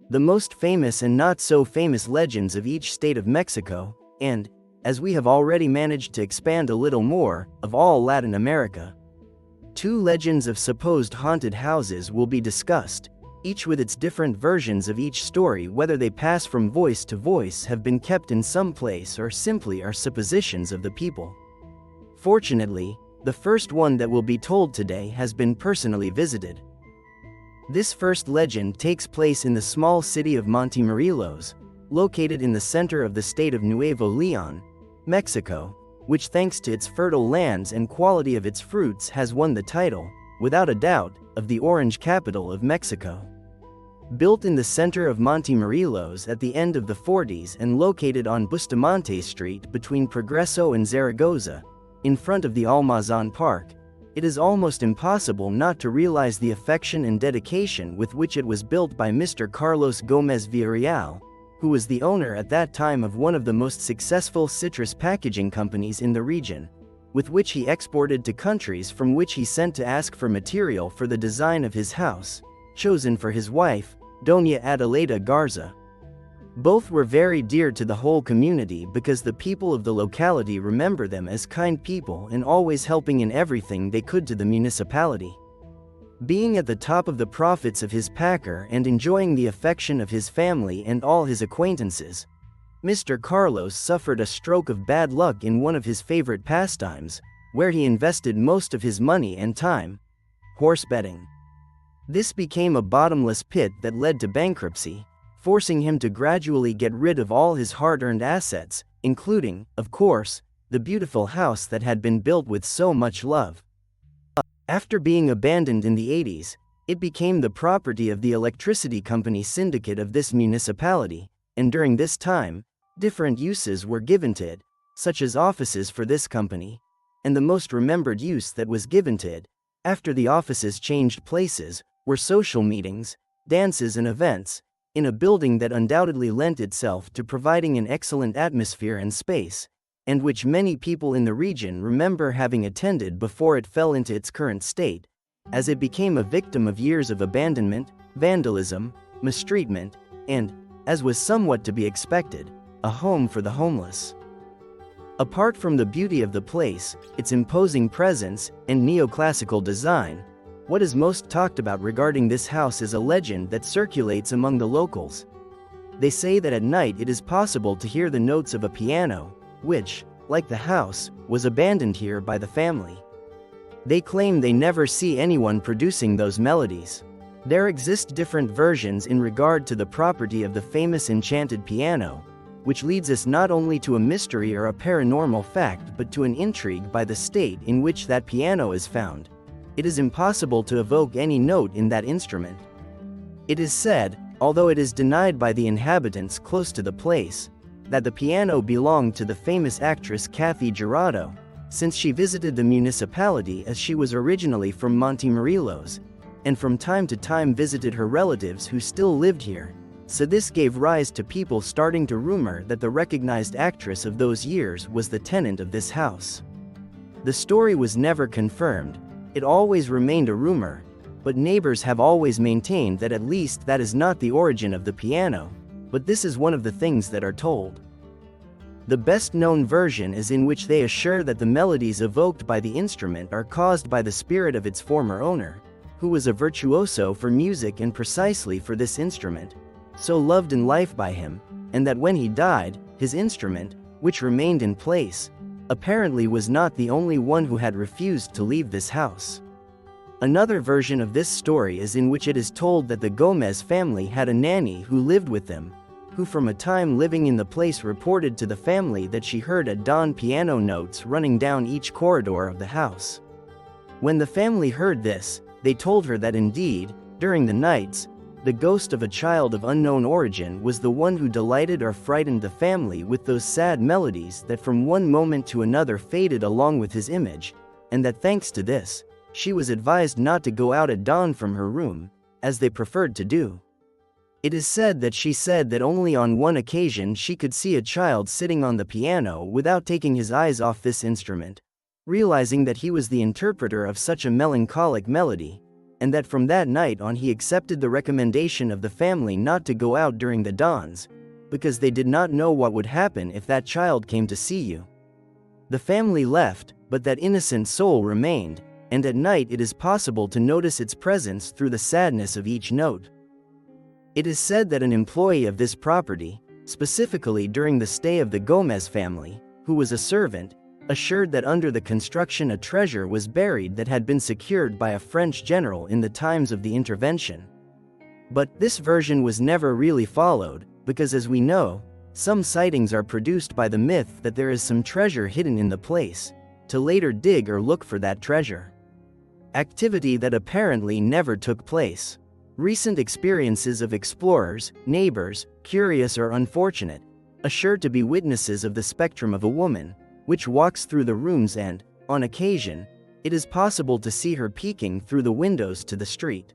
the most famous and not so famous legends of each state of Mexico, and, as we have already managed to expand a little more, of all Latin America. 2 legends of supposed haunted houses will be discussed, each with its different versions of each story, whether they pass from voice to voice, have been kept in some place, or simply are suppositions of the people. Fortunately, the first one that will be told today has been personally visited. This first legend takes place in the small city of Montemorelos, located in the center of the state of Nuevo León, Mexico, which, thanks to its fertile lands and quality of its fruits, has won the title, without a doubt, of the Orange Capital of Mexico. Built in the center of Montemorelos at the end of the 40s and located on Bustamante Street between Progreso and Zaragoza, in front of the Almazan Park, it is almost impossible not to realize the affection and dedication with which it was built by Mr. Carlos Gómez Villarreal, who was the owner at that time of one of the most successful citrus packaging companies in the region, with which he exported to countries from which he sent to ask for material for the design of his house, chosen for his wife, Doña Adelaida Garza. Both were very dear to the whole community because the people of the locality remember them as kind people and always helping in everything they could to the municipality. Being at the top of the profits of his packer and enjoying the affection of his family and all his acquaintances, Mr. Carlos suffered a stroke of bad luck in one of his favorite pastimes, where he invested most of his money and time: horse betting. This became a bottomless pit that led to bankruptcy, forcing him to gradually get rid of all his hard-earned assets, including, of course, the beautiful house that had been built with so much love. After being abandoned in the 80s, it became the property of the electricity company syndicate of this municipality, and during this time, different uses were given to it, such as offices for this company, and the most remembered use that was given to it, after the offices changed places, were social meetings, dances and events, in a building that undoubtedly lent itself to providing an excellent atmosphere and space, and which many people in the region remember having attended before it fell into its current state, as it became a victim of years of abandonment, vandalism, mistreatment, and, as was somewhat to be expected, a home for the homeless. Apart from the beauty of the place, its imposing presence, and neoclassical design, what is most talked about regarding this house is a legend that circulates among the locals. They say that at night it is possible to hear the notes of a piano, which, like the house, was abandoned here by the family. They claim they never see anyone producing those melodies. There exist different versions in regard to the property of the famous enchanted piano, which leads us not only to a mystery or a paranormal fact but to an intrigue by the state in which that piano is found. It is impossible to evoke any note in that instrument. It is said, although it is denied by the inhabitants close to the place, that the piano belonged to the famous actress Cathy Jurado, since she visited the municipality as she was originally from Montemorelos, and from time to time visited her relatives who still lived here, so this gave rise to people starting to rumor that the recognized actress of those years was the tenant of this house. The story was never confirmed, it always remained a rumor, but neighbors have always maintained that at least that is not the origin of the piano, but this is one of the things that are told. The best-known version is in which they assure that the melodies evoked by the instrument are caused by the spirit of its former owner, who was a virtuoso for music and precisely for this instrument, so loved in life by him, and that when he died, his instrument, which remained in place, apparently was not the only one who had refused to leave this house. Another version of this story is in which it is told that the Gomez family had a nanny who lived with them, who from a time living in the place reported to the family that she heard at dawn piano notes running down each corridor of the house. When the family heard this, they told her that indeed, during the nights, the ghost of a child of unknown origin was the one who delighted or frightened the family with those sad melodies that from one moment to another faded along with his image, and that thanks to this, she was advised not to go out at dawn from her room, as they preferred to do. It is said that she said that only on one occasion she could see a child sitting on the piano without taking his eyes off this instrument, realizing that he was the interpreter of such a melancholic melody, and that from that night on he accepted the recommendation of the family not to go out during the dawns, because they did not know what would happen if that child came to see you. The family left, but that innocent soul remained, and at night it is possible to notice its presence through the sadness of each note. It is said that an employee of this property, specifically during the stay of the Gómez family, who was a servant, assured that under the construction a treasure was buried that had been secured by a French general in the times of the intervention. But this version was never really followed, because as we know, some sightings are produced by the myth that there is some treasure hidden in the place, to later dig or look for that treasure. Activity that apparently never took place. Recent experiences of explorers, neighbors, curious or unfortunate, assured to be witnesses of the spectrum of a woman, which walks through the rooms and, on occasion, it is possible to see her peeking through the windows to the street.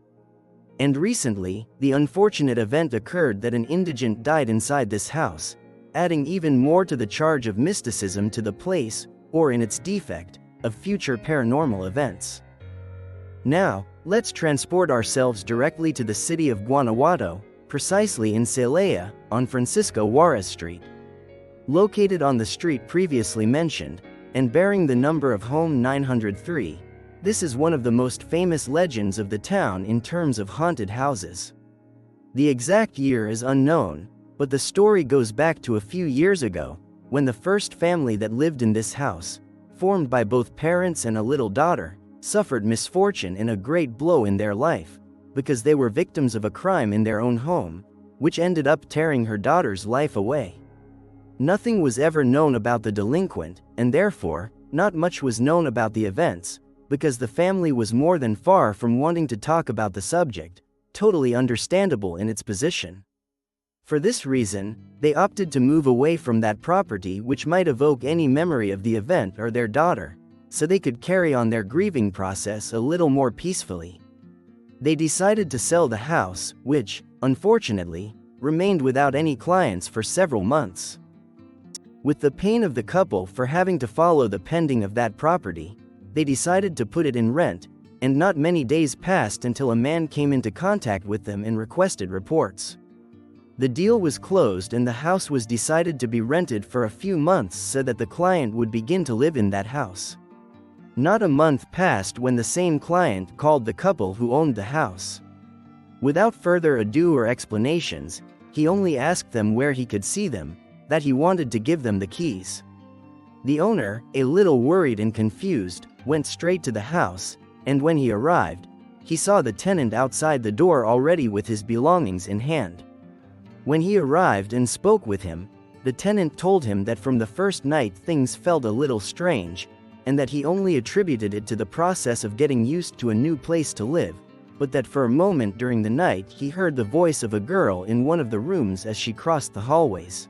And recently, the unfortunate event occurred that an indigent died inside this house, adding even more to the charge of mysticism to the place, or in its defect, of future paranormal events. Now, let's transport ourselves directly to the city of Guanajuato, precisely in Celaya, on Francisco Juarez Street. Located on the street previously mentioned, and bearing the number of home 903, this is one of the most famous legends of the town in terms of haunted houses. The exact year is unknown, but the story goes back to a few years ago, when the first family that lived in this house, formed by both parents and a little daughter, suffered misfortune and a great blow in their life, because they were victims of a crime in their own home, which ended up tearing her daughter's life away. Nothing was ever known about the delinquent, and therefore, not much was known about the events, because the family was more than far from wanting to talk about the subject, totally understandable in its position. For this reason, they opted to move away from that property which might evoke any memory of the event or their daughter, so they could carry on their grieving process a little more peacefully. They decided to sell the house, which, unfortunately, remained without any clients for several months. With the pain of the couple for having to follow the pending of that property, they decided to put it in rent, and not many days passed until a man came into contact with them and requested reports. The deal was closed and the house was decided to be rented for a few months so that the client would begin to live in that house. Not a month passed when the same client called the couple who owned the house. Without further ado or explanations, he only asked them where he could see them, that he wanted to give them the keys. The owner, a little worried and confused, went straight to the house, and when he arrived, he saw the tenant outside the door already with his belongings in hand. When he arrived and spoke with him, the tenant told him that from the first night things felt a little strange, and that he only attributed it to the process of getting used to a new place to live, but that for a moment during the night he heard the voice of a girl in one of the rooms as she crossed the hallways.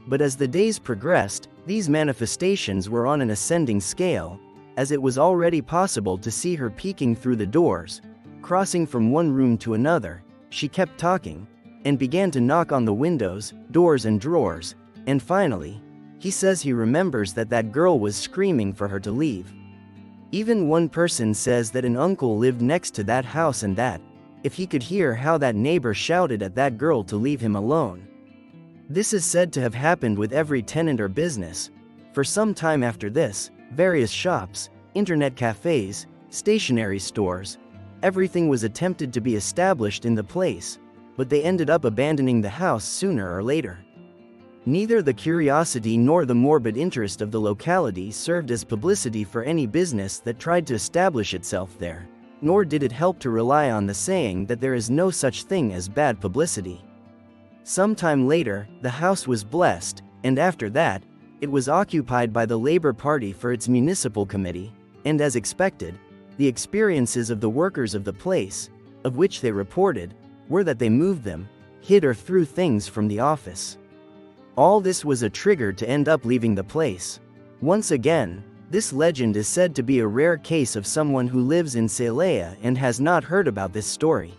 But as the days progressed, these manifestations were on an ascending scale, as it was already possible to see her peeking through the doors, crossing from one room to another. She kept talking, and began to knock on the windows, doors and drawers, and finally, he says he remembers that that girl was screaming for her to leave. Even one person says that an uncle lived next to that house and that, if he could hear how that neighbor shouted at that girl to leave him alone. This is said to have happened with every tenant or business. For some time after this, various shops, internet cafes, stationery stores, everything was attempted to be established in the place, but they ended up abandoning the house sooner or later. Neither the curiosity nor the morbid interest of the locality served as publicity for any business that tried to establish itself there, nor did it help to rely on the saying that there is no such thing as bad publicity. Sometime later, the house was blessed, and after that, it was occupied by the Labor Party for its municipal committee, and as expected, the experiences of the workers of the place, of which they reported, were that they moved them, hid or threw things from the office. All this was a trigger to end up leaving the place. Once again, this legend is said to be a rare case of someone who lives in Celaya and has not heard about this story.